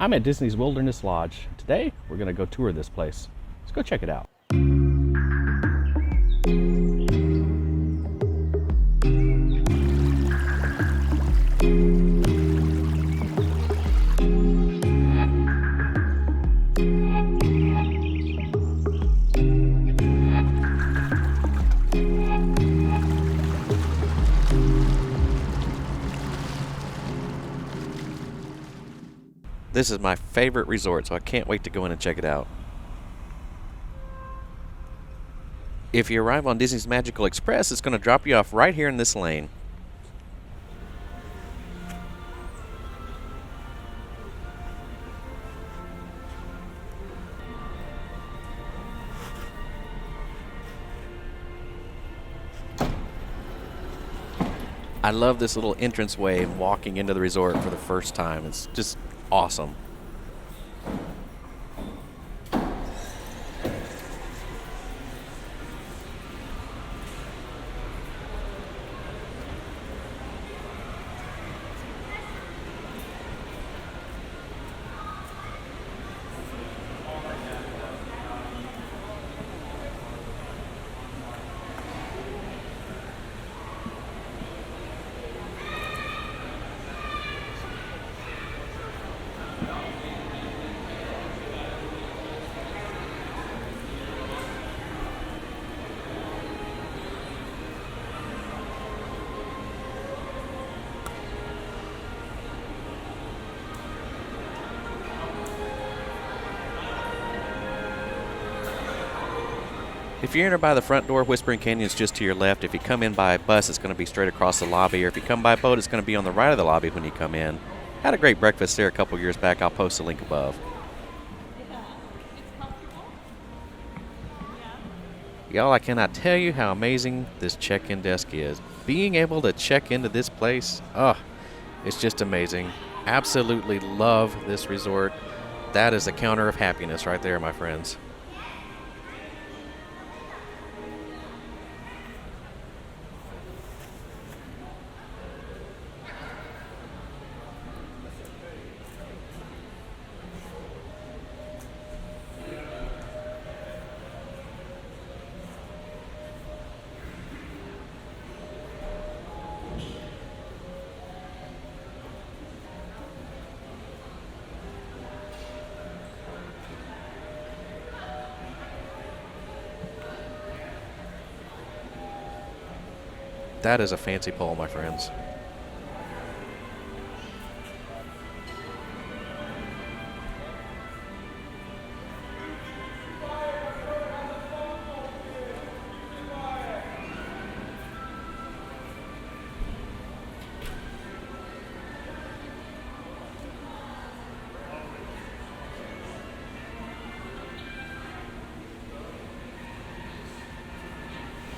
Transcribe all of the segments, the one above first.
I'm at Disney's Wilderness Lodge. Today, we're going to go tour this place. Let's go check it out. This is my favorite resort, so I can't wait to go in and check it out. If you arrive on Disney's Magical Express, it's going to drop you off right here in this lane. I love this little entranceway and walking into the resort for the first time. It's just awesome. If you enter by the front door, Whispering Canyon's just to your left. If you come in by bus, it's going to be straight across the lobby. Or if you come by boat, it's going to be on the right of the lobby when you come in. Had a great breakfast there a couple years back. I'll post the link above. Y'all, I cannot tell you how amazing this check-in desk is. Being able to check into this place, it's just amazing. Absolutely love this resort. That is the counter of happiness right there, my friends. That is a fancy pole, my friends.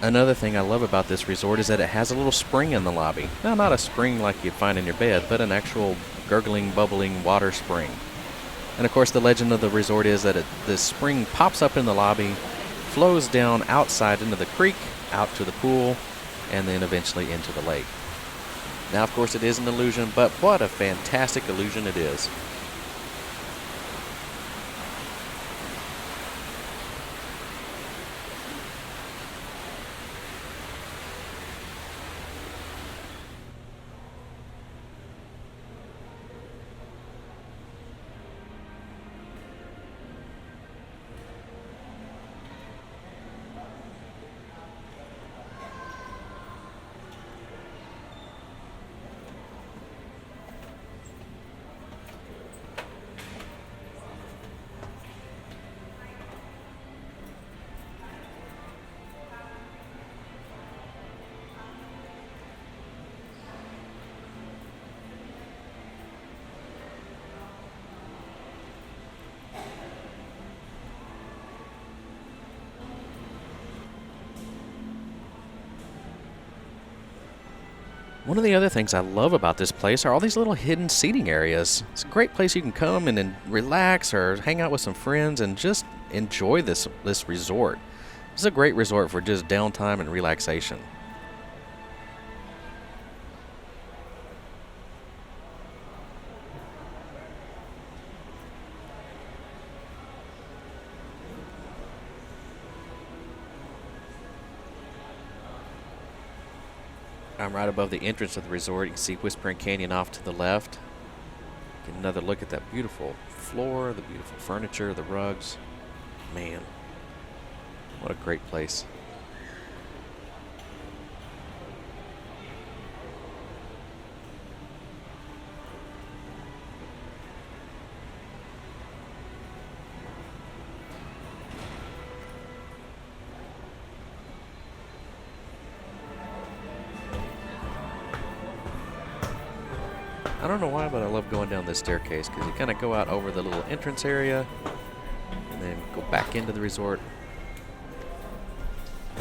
Another thing I love about this resort is that it has a little spring in the lobby. Now, not a spring like you'd find in your bed, but an actual gurgling, bubbling water spring. And of course, the legend of the resort is that the spring pops up in the lobby, flows down outside into the creek, out to the pool, and then eventually into the lake. Now, of course, it is an illusion, but what a fantastic illusion it is. One of the other things I love about this place are all these little hidden seating areas. It's a great place you can come and then relax or hang out with some friends and just enjoy this resort. This is a great resort for just downtime and relaxation. I'm right above the entrance of the resort. You can see Whispering Canyon off to the left. Get another look at that beautiful floor, the beautiful furniture, the rugs. Man, what a great place. I don't know why, but I love going down this staircase because you kind of go out over the little entrance area and then go back into the resort.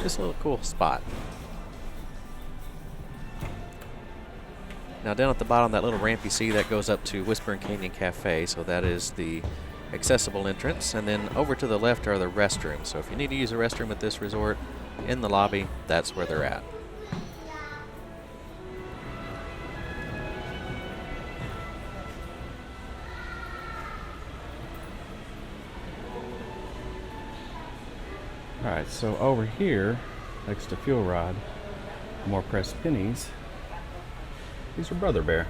Just a little cool spot. Now down at the bottom, that little ramp you see, that goes up to Whispering Canyon Cafe, so that is the accessible entrance. And then over to the left are the restrooms. So if you need to use a restroom at this resort, in the lobby, that's where they're at. Alright, so over here, next to Fuel Rod, more pressed pennies. These are Brother Bear.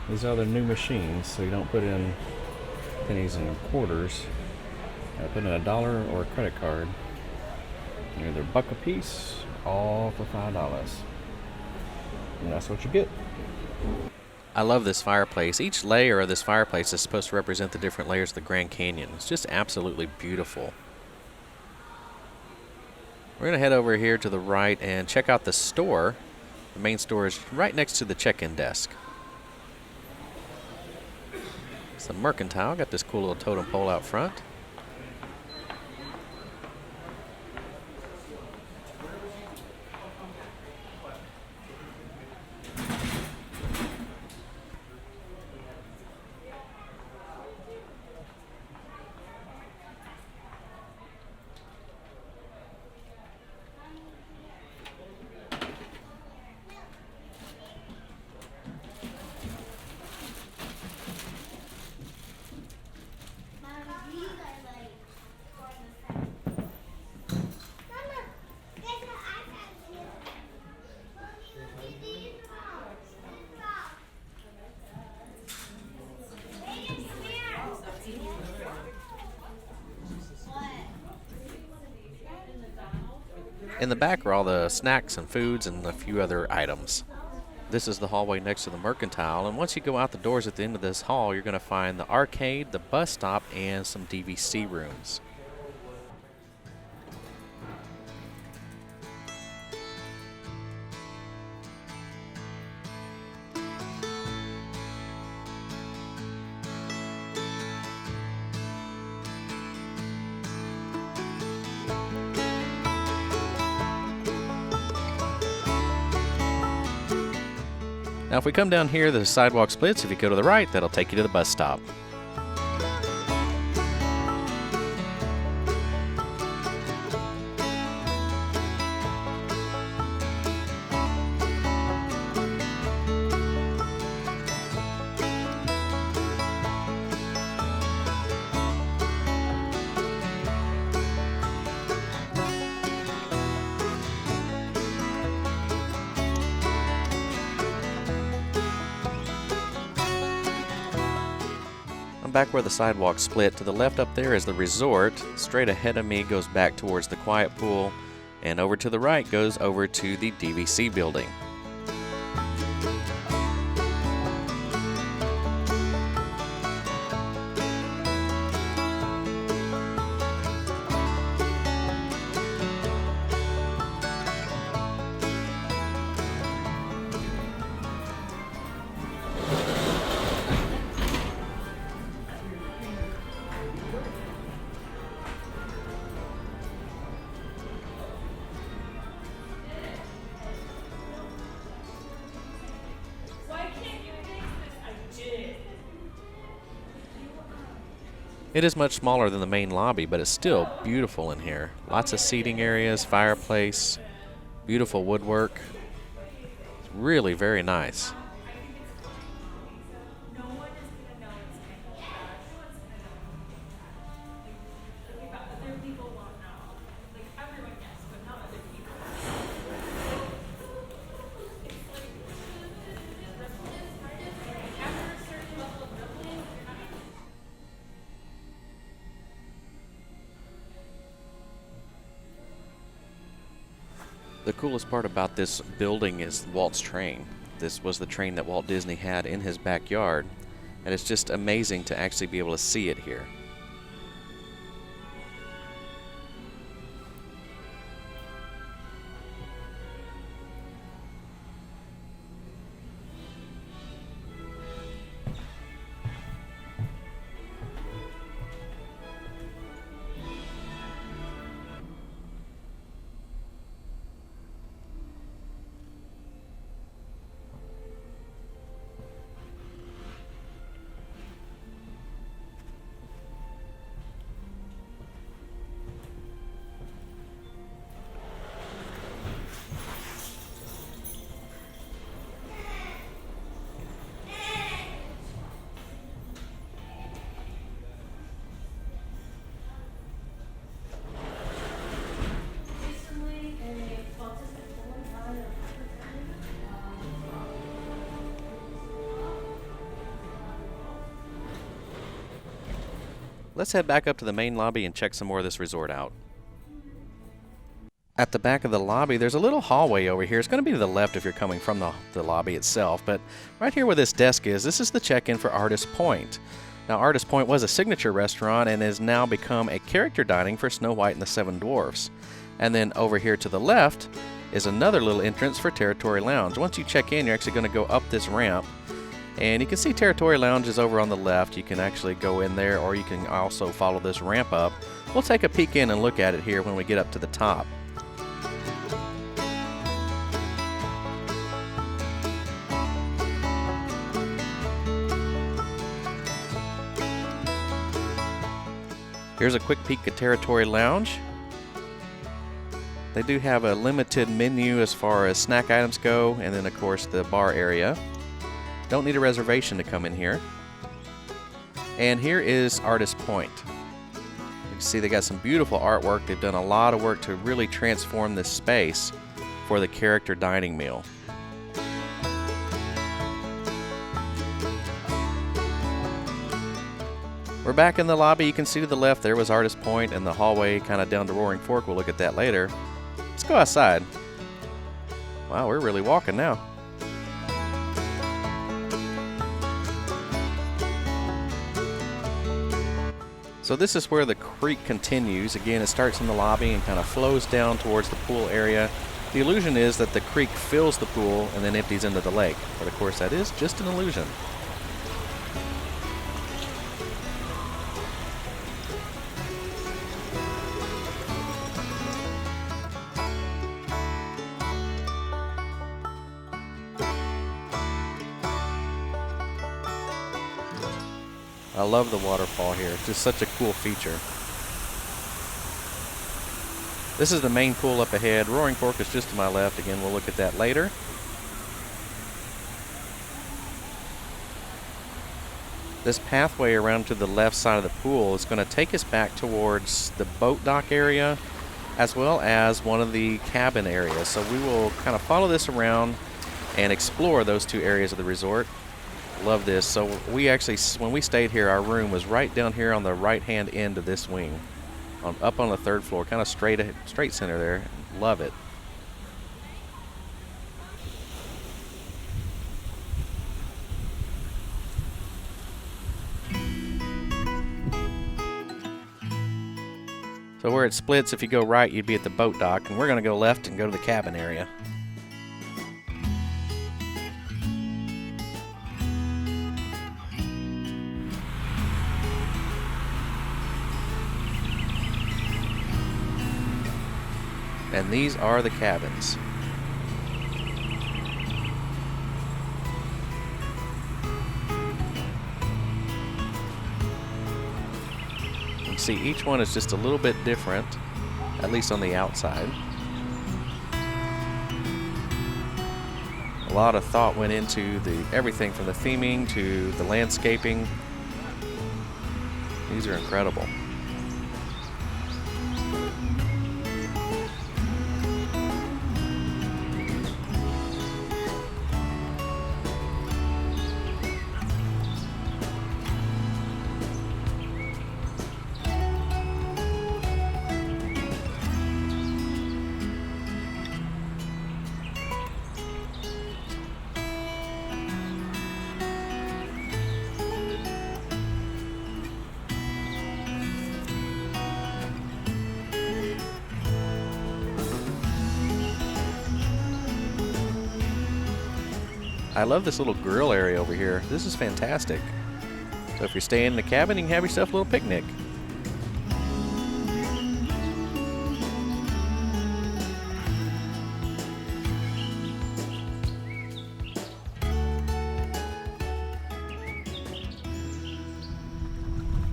These are the new machines, so you don't put in pennies and quarters. You put in a dollar or a credit card. They're either $1 a piece, all for $5. And that's what you get. I love this fireplace. Each layer of this fireplace is supposed to represent the different layers of the Grand Canyon. It's just absolutely beautiful. We're going to head over here to the right and check out the store. The main store is right next to the check-in desk. It's the Mercantile. Got this cool little totem pole out front. In the back are all the snacks and foods and a few other items. This is the hallway next to the Mercantile, and once you go out the doors at the end of this hall, you're going to find the arcade, the bus stop, and some DVC rooms. Now if we come down here, the sidewalk splits. If you go to the right, that'll take you to the bus stop. Back where the sidewalk split, to the left up there is the resort. Straight ahead of me goes back towards the quiet pool, and over to the right goes over to the DVC building. It is much smaller than the main lobby, but it's still beautiful in here. Lots of seating areas, fireplace, beautiful woodwork. It's really very nice. The coolest part about this building is Walt's train. This was the train that Walt Disney had in his backyard, and it's just amazing to actually be able to see it here. Let's head back up to the main lobby and check some more of this resort out. At the back of the lobby, there's a little hallway over here. It's going to be to the left if you're coming from the lobby itself, but right here where this desk is, this is the check-in for Artist Point. Now, Artist Point was a signature restaurant and has now become a character dining for Snow White and the Seven Dwarfs. And then over here to the left is another little entrance for Territory Lounge. Once you check in, you're actually going to go up this ramp. And you can see Territory Lounge is over on the left. You can actually go in there, or you can also follow this ramp up. We'll take a peek in and look at it here when we get up to the top. Here's a quick peek at Territory Lounge. They do have a limited menu as far as snack items go, and then of course the bar area. Don't need a reservation to come in here. And here is Artist Point. You can see they got some beautiful artwork. They've done a lot of work to really transform this space for the character dining meal. We're back in the lobby. You can see to the left there was Artist Point, and the hallway kind of down to Roaring Fork. We'll look at that later. Let's go outside. Wow, we're really walking now. So this is where the creek continues. Again, it starts in the lobby and kind of flows down towards the pool area. The illusion is that the creek fills the pool and then empties into the lake. But of course, that is just an illusion. I love the waterfall here. It's just such a cool feature. This is the main pool up ahead. Roaring Fork is just to my left. Again, we'll look at that later. This pathway around to the left side of the pool is going to take us back towards the boat dock area as well as one of the cabin areas. So we will kind of follow this around and explore those two areas of the resort. Love this. So we actually, when we stayed here, our room was right down here on the right hand end of this wing, up on the third floor, kind of straight center there. Love it. So where it splits, if you go right, you'd be at the boat dock, and we're going to go left and go to the cabin area. And these are the cabins. You can see each one is just a little bit different, at least on the outside. A lot of thought went into everything from the theming to the landscaping. These are incredible. I love this little grill area over here. This is fantastic. So if you're staying in the cabin, you can have yourself a little picnic.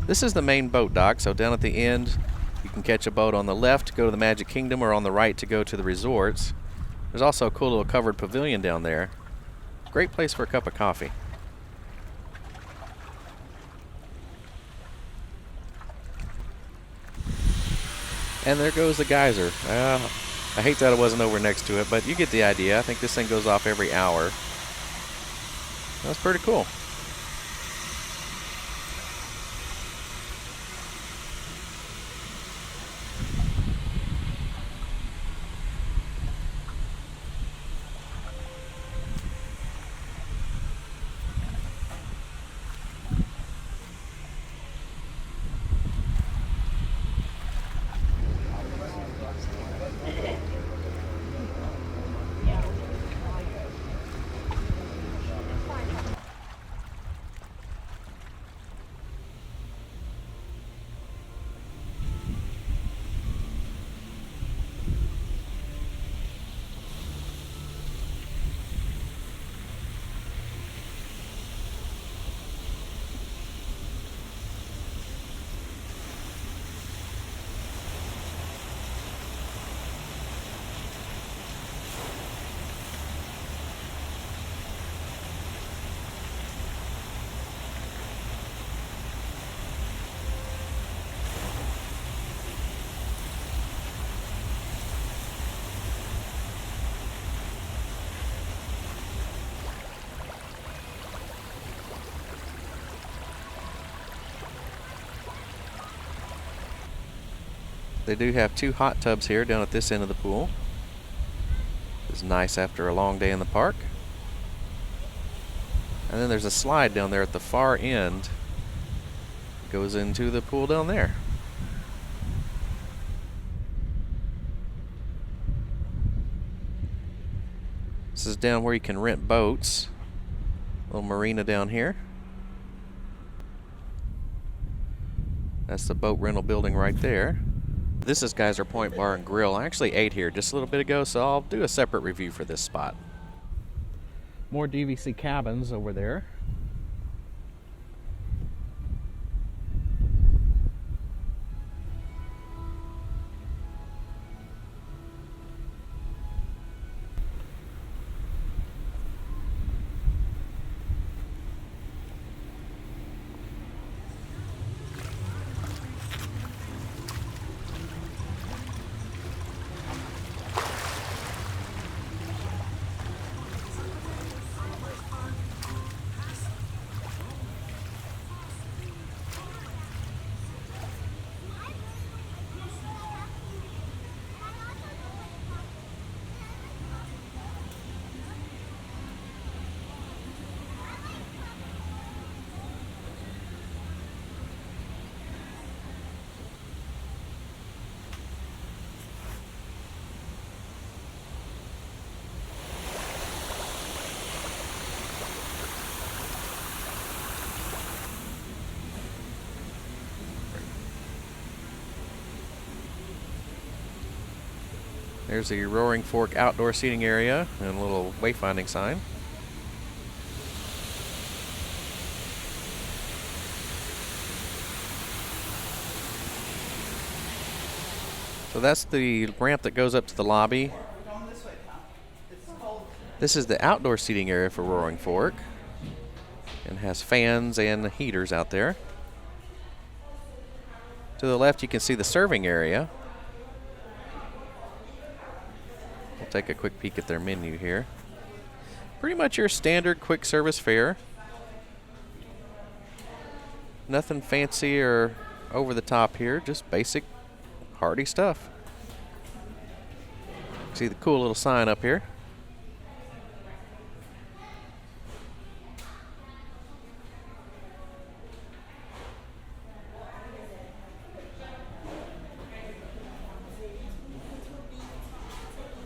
This is the main boat dock, so down at the end you can catch a boat on the left to go to the Magic Kingdom or on the right to go to the resorts. There's also a cool little covered pavilion down there. Great place for a cup of coffee. And there goes the geyser. I hate that it wasn't over next to it, but you get the idea. I think this thing goes off every hour. That's pretty cool. They do have 2 hot tubs here down at this end of the pool. It's nice after a long day in the park. And then there's a slide down there at the far end. It goes into the pool down there. This is down where you can rent boats. Little marina down here. That's the boat rental building right there. This is Geyser Point Bar and Grill. I actually ate here just a little bit ago, so I'll do a separate review for this spot. More DVC cabins over there. There's the Roaring Fork outdoor seating area and a little wayfinding sign. So that's the ramp that goes up to the lobby. This is the outdoor seating area for Roaring Fork and has fans and heaters out there. To the left you can see the serving area. We'll take a quick peek at their menu here. Pretty much your standard quick service fare. Nothing fancy or over the top here, just basic hearty stuff. See the cool little sign up here.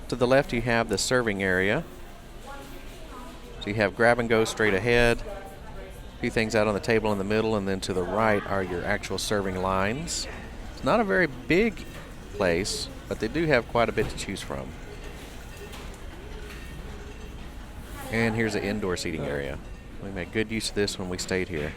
To the left you have the serving area. So you have grab and go straight ahead, a few things out on the table in the middle, and then to the right are your actual serving lines. It's not a very big place, but they do have quite a bit to choose from. And here's the indoor seating area. We made good use of this when we stayed here.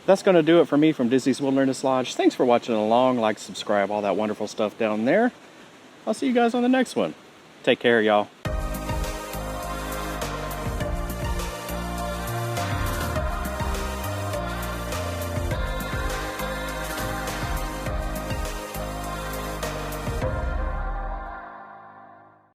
That's going to do it for me from Disney's Wilderness Lodge. Thanks for watching along. Like, subscribe, all that wonderful stuff down there. I'll see you guys on the next one. Take care, y'all.